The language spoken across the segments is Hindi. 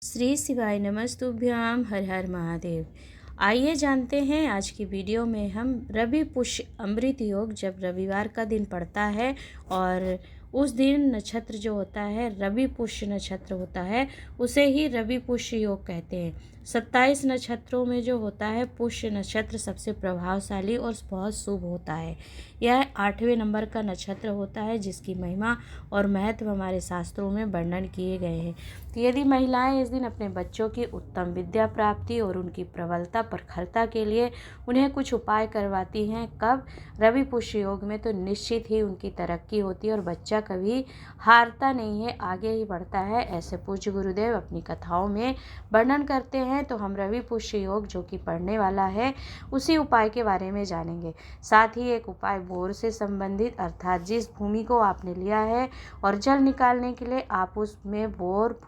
श्री शिवाय नमस्तुभ्याम हर हर महादेव। आइए जानते हैं आज की वीडियो में हम रवि पुष्य अमृत योग जब रविवार का दिन पड़ता है और उस दिन नक्षत्र जो होता है रवि पुष्य नक्षत्र होता है, उसे ही रवि पुष्य योग कहते हैं। 27 नक्षत्रों में जो होता है पुष्य नक्षत्र सबसे प्रभावशाली और बहुत शुभ होता है। यह 8वें नंबर का नक्षत्र होता है जिसकी महिमा और महत्व हमारे शास्त्रों में वर्णन किए गए हैं। तो यदि महिलाएं इस दिन अपने बच्चों की उत्तम विद्या प्राप्ति और उनकी प्रबलता प्रखरता के लिए उन्हें कुछ उपाय करवाती हैं, कब रवि पुष्य योग में, तो निश्चित ही उनकी तरक्की होती है और बच्चा कभी हारता नहीं है, आगे ही बढ़ता है। ऐसे पूज्य गुरुदेव अपनी कथाओं में वर्णन करते हैं। तो हम रवि पुष्य योग जो कि पढ़ने वाला है उसी उपाय के बारे में जानेंगे। साथ ही एक उपाय बोर से संबंधित, अर्थात जिस भूमि को आपने लिया है और जल निकालने के लिए आप उसमें बोर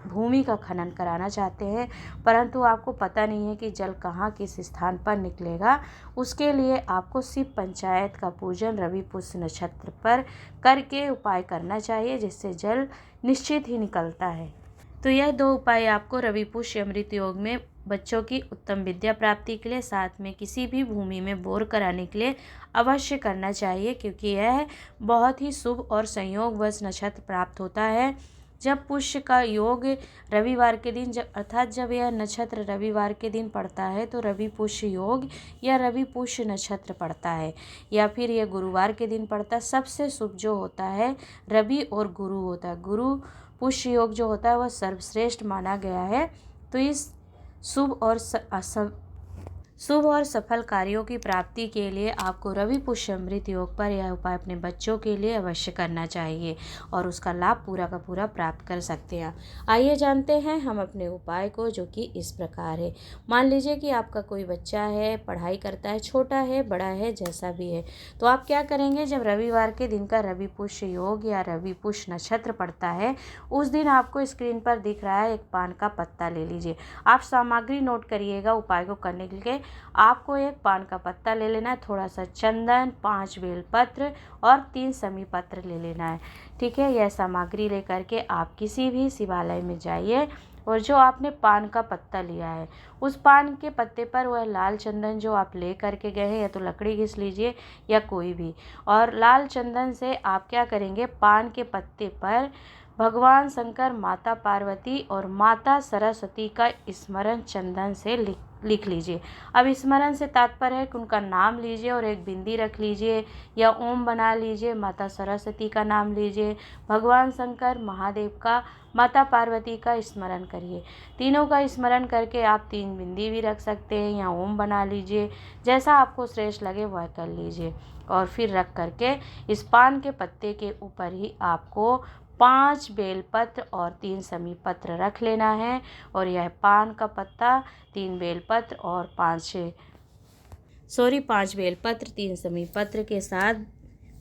भूमि का खनन कराना चाहते हैं, परंतु आपको पता नहीं है कि जल कहाँ किस स्थान पर निकलेगा, उसके लिए आपको शिव पंचायत का पूजन रवि पुष्य नक्षत्र पर करके उपाय करना चाहिए, जिससे जल निश्चित ही निकलता है। तो यह 2 उपाय आपको रवि पुष्य अमृत योग में बच्चों की उत्तम विद्या प्राप्ति के लिए, साथ में किसी भी भूमि में बोर कराने के लिए अवश्य करना चाहिए, क्योंकि यह बहुत ही शुभ और संयोगवश नक्षत्र प्राप्त होता है। जब पुष्य का योग रविवार के दिन, अर्थात जब यह नक्षत्र रविवार के दिन पड़ता है तो रवि पुष्य योग या रवि पुष्य नक्षत्र पड़ता है, या फिर यह गुरुवार के दिन पड़ता है। सबसे शुभ जो होता है रवि और गुरु होता है। गुरु पुष्य योग जो होता है वह सर्वश्रेष्ठ माना गया है। तो इस शुभ और सफल कार्यों की प्राप्ति के लिए आपको रवि पुष्य अमृत योग पर यह उपाय अपने बच्चों के लिए अवश्य करना चाहिए और उसका लाभ पूरा का पूरा प्राप्त कर सकते हैं। आइए जानते हैं हम अपने उपाय को, जो कि इस प्रकार है। मान लीजिए कि आपका कोई बच्चा है, पढ़ाई करता है, छोटा है, बड़ा है, जैसा भी है, तो आप क्या करेंगे, जब रविवार के दिन का रवि पुष्य योग या रवि पुष्य नक्षत्र पड़ता है उस दिन आपको स्क्रीन पर दिख रहा है एक पान का पत्ता ले लीजिए। आप सामग्री नोट करिएगा उपाय को करने के लिए। आपको एक पान का पत्ता ले लेना है, थोड़ा सा चंदन, 5 बेलपत्र और 3 समी पत्र ले लेना है। ठीक है, यह सामग्री लेकर के आप किसी भी शिवालय में जाइए और जो आपने पान का पत्ता लिया है उस पान के पत्ते पर वह लाल चंदन जो आप ले करके गए हैं, या तो लकड़ी घिस लीजिए या कोई भी, और लाल चंदन से आप क्या करेंगे, पान के पत्ते पर भगवान शंकर, माता पार्वती और माता सरस्वती का स्मरण चंदन से लिख लीजिए। अब स्मरण से तात्पर्य है कि उनका नाम लीजिए और एक बिंदी रख लीजिए या ओम बना लीजिए, माता सरस्वती का नाम लीजिए, भगवान शंकर, महादेव का, माता पार्वती का स्मरण करिए। तीनों का स्मरण करके आप 3 बिंदी भी रख सकते हैं या ओम बना लीजिए, जैसा आपको श्रेष्ठ लगे वह कर लीजिए। और फिर रख करके इस पान के पत्ते के ऊपर ही आपको 5 बेलपत्र और 3 समी पत्र रख लेना है। और यह पान का पत्ता, 3 बेलपत्र और 5 बेलपत्र 3 समी पत्र के साथ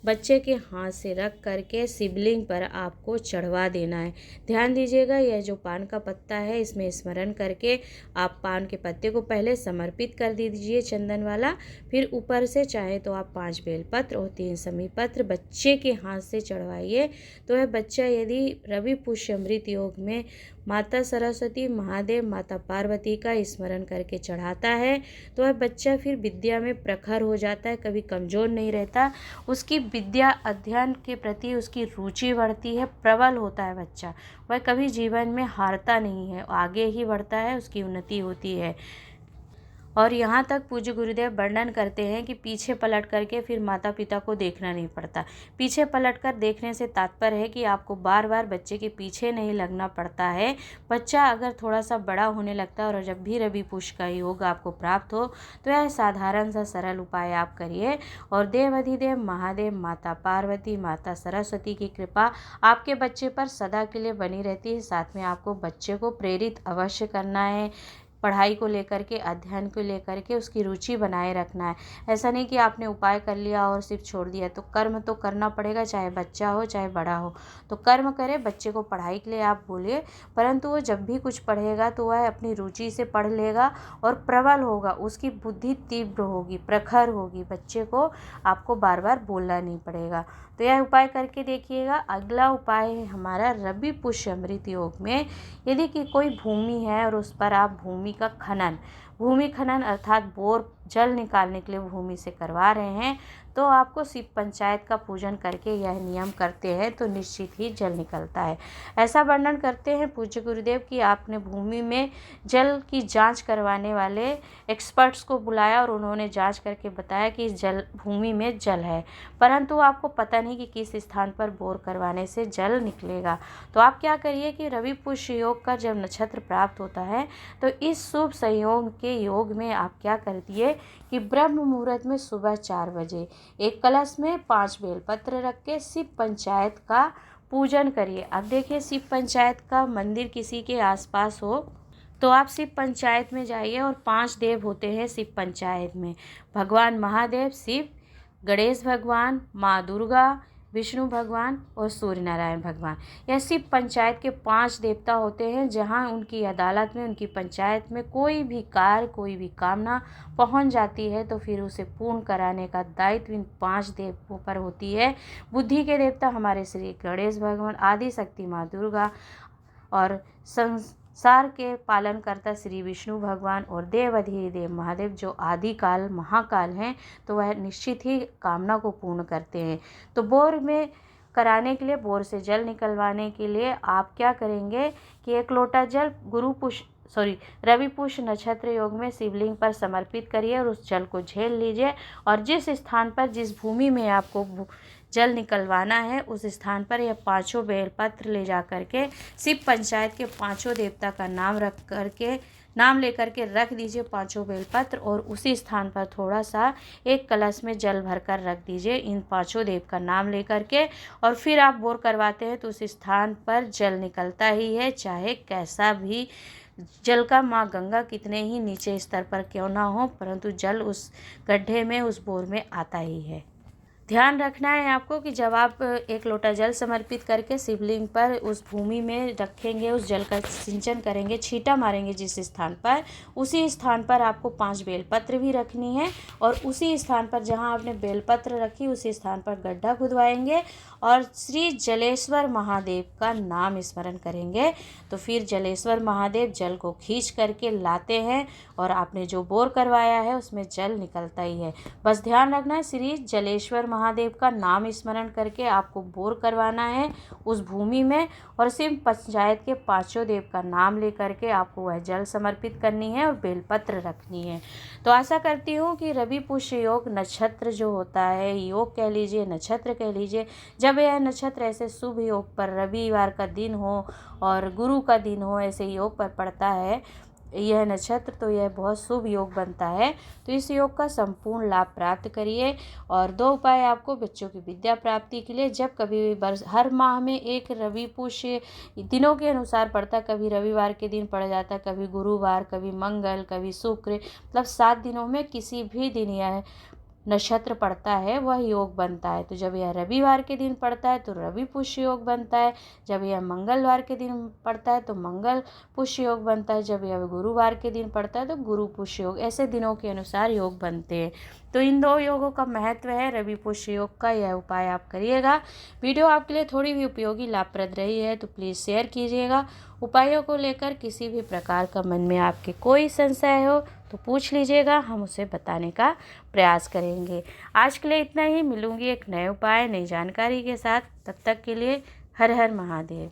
बच्चे के हाथ से रख करके शिवलिंग पर आपको चढ़वा देना है। ध्यान दीजिएगा, यह जो पान का पत्ता है इसमें स्मरण करके आप पान के पत्ते को पहले समर्पित कर दीजिए चंदन वाला, फिर ऊपर से चाहे तो आप 5 बेलपत्र और 3 समी पत्र बच्चे के हाथ से चढ़वाइए। तो वह बच्चा यदि रवि पुष्य अमृत योग में माता सरस्वती, महादेव, माता पार्वती का स्मरण करके चढ़ाता है तो वह बच्चा फिर विद्या में प्रखर हो जाता है, कभी कमज़ोर नहीं रहता। उसकी विद्या अध्ययन के प्रति उसकी रुचि बढ़ती है, प्रबल होता है बच्चा, वह कभी जीवन में हारता नहीं है, आगे ही बढ़ता है, उसकी उन्नति होती है। और यहाँ तक पूज्य गुरुदेव वर्णन करते हैं कि पीछे पलट करके फिर माता पिता को देखना नहीं पड़ता। पीछे पलट कर देखने से तात्पर्य है कि आपको बार बार बच्चे के पीछे नहीं लगना पड़ता है। बच्चा अगर थोड़ा सा बड़ा होने लगता है और जब भी रवि पुष्य का योग आपको प्राप्त हो तो यह साधारण सा सरल उपाय आप करिए और देवाधिदेव महादेव, माता पार्वती, माता सरस्वती की कृपा आपके बच्चे पर सदा के लिए बनी रहती है। साथ में आपको बच्चे को प्रेरित अवश्य करना है पढ़ाई को लेकर के, अध्ययन को लेकर के उसकी रुचि बनाए रखना है। ऐसा नहीं कि आपने उपाय कर लिया और सिर्फ छोड़ दिया। तो कर्म तो करना पड़ेगा, चाहे बच्चा हो चाहे बड़ा हो। तो कर्म करे, बच्चे को पढ़ाई के लिए आप बोलिए, परंतु वो जब भी कुछ पढ़ेगा तो वह अपनी रुचि से पढ़ लेगा और प्रबल होगा, उसकी बुद्धि तीव्र होगी, प्रखर होगी। बच्चे को आपको बार बार बोलना नहीं पड़ेगा। तो यह उपाय करके देखिएगा। अगला उपाय है हमारा रवि पुष्य अमृत योग में। यदि कि कोई भूमि है और उस पर आप भूमि खनन अर्थात बोर जल निकालने के लिए भूमि से करवा रहे हैं, तो आपको शिव पंचायत का पूजन करके यह नियम करते हैं तो निश्चित ही जल निकलता है। ऐसा वर्णन करते हैं पूज्य गुरुदेव कि आपने भूमि में जल की जांच करवाने वाले एक्सपर्ट्स को बुलाया और उन्होंने जांच करके बताया कि जल भूमि में जल है, परंतु आपको पता नहीं कि किस स्थान पर बोर करवाने से जल निकलेगा। तो आप क्या करिए कि रवि पुष्य योग का जब नक्षत्र प्राप्त होता है तो इस शुभ संयोग के योग में आप क्या कर दिए कि ब्रह्म मुहूर्त में सुबह 4 बजे एक कलश में 5 बेलपत्र रख के शिव पंचायत का पूजन करिए। अब देखिए, शिव पंचायत का मंदिर किसी के आसपास हो तो आप शिव पंचायत में जाइए और 5 देव होते हैं शिव पंचायत में। भगवान महादेव शिव, गणेश भगवान, माँ दुर्गा, विष्णु भगवान और सूर्य नारायण भगवान। यह शिव पंचायत के 5 देवता होते हैं। जहाँ उनकी अदालत में, उनकी पंचायत में कोई भी कार्य, कोई भी कामना पहुंच जाती है तो फिर उसे पूर्ण कराने का दायित्व इन 5 देवों पर होती है। बुद्धि के देवता हमारे श्री गणेश भगवान, आदि शक्ति माँ दुर्गा और संसार के पालन करता श्री विष्णु भगवान और देवाधिदेव महादेव जो आदिकाल महाकाल हैं, तो वह निश्चित ही कामना को पूर्ण करते हैं। तो बोर में कराने के लिए, बोर से जल निकलवाने के लिए आप क्या करेंगे कि 1 लोटा जल रवि पुष्य नक्षत्र योग में शिवलिंग पर समर्पित करिए और उस जल को झेल लीजिए और जिस स्थान पर, जिस भूमि में आपको जल निकलवाना है उस स्थान पर यह 5 बेलपत्र ले जा करके शिव पंचायत के 5 देवता का नाम लेकर के रख दीजिए 5 बेलपत्र, और उसी स्थान पर थोड़ा सा एक कलश में जल भरकर रख दीजिए इन 5 देव का नाम लेकर के। और फिर आप बोर करवाते हैं तो उस स्थान पर जल निकलता ही है, चाहे कैसा भी जल का माँ गंगा कितने ही नीचे स्तर पर क्यों ना हो, परंतु जल उस गड्ढे में, उस बोर में आता ही है। ध्यान रखना है आपको कि जब आप 1 लोटा जल समर्पित करके शिवलिंग पर उस भूमि में रखेंगे, उस जल का सिंचन करेंगे, छींटा मारेंगे जिस स्थान पर, उसी स्थान पर आपको 5 बेलपत्र भी रखनी है और उसी स्थान पर जहां आपने बेलपत्र रखी उसी स्थान पर गड्ढा खुदवाएंगे और श्री जलेश्वर महादेव का नाम स्मरण करेंगे। तो फिर जलेश्वर महादेव जल को खींच करके लाते हैं और आपने जो बोर करवाया है उसमें जल निकलता ही है। बस ध्यान रखना है, श्री जलेश्वर महादेव का नाम स्मरण करके आपको बोर करवाना है उस भूमि में और शिव पंचायत के 5 देव का नाम लेकर के आपको वह जल समर्पित करनी है और बेलपत्र रखनी है। तो आशा करती हूँ कि रवि पुष्य योग नक्षत्र जो होता है, योग कह लीजिए, नक्षत्र कह लीजिए, जब यह नक्षत्र ऐसे शुभ योग पर रविवार का दिन हो और गुरु का दिन हो, ऐसे योग पर पड़ता है यह नक्षत्र, तो यह बहुत शुभ योग बनता है। तो इस योग का संपूर्ण लाभ प्राप्त करिए। और 2 उपाय आपको बच्चों की विद्या प्राप्ति के लिए, जब कभी हर माह में एक रवि पुष्य दिनों के अनुसार पड़ता, कभी रविवार के दिन पड़ जाता, कभी गुरुवार, कभी मंगल, कभी शुक्र, मतलब 7 दिनों में किसी भी दिन यह नक्षत्र पड़ता है वह योग बनता है। तो जब यह रविवार के दिन पड़ता है तो रवि पुष्य योग बनता है, जब यह मंगलवार के दिन पड़ता है तो मंगल पुष्य योग बनता है, जब यह गुरुवार के दिन पड़ता है तो गुरु पुष्य योग, ऐसे दिनों के अनुसार योग बनते हैं। तो इन 2 योगों का महत्व है रवि पुष्य योग का, यह उपाय आप करिएगा। वीडियो आपके लिए थोड़ी भी उपयोगी लाभप्रद रही है तो प्लीज़ शेयर कीजिएगा। उपायों को लेकर किसी भी प्रकार का मन में आपके कोई संशय हो तो पूछ लीजिएगा, हम उसे बताने का प्रयास करेंगे। आज के लिए इतना ही, मिलूंगी एक नए उपाय, नई जानकारी के साथ। तब तक के लिए हर हर महादेव।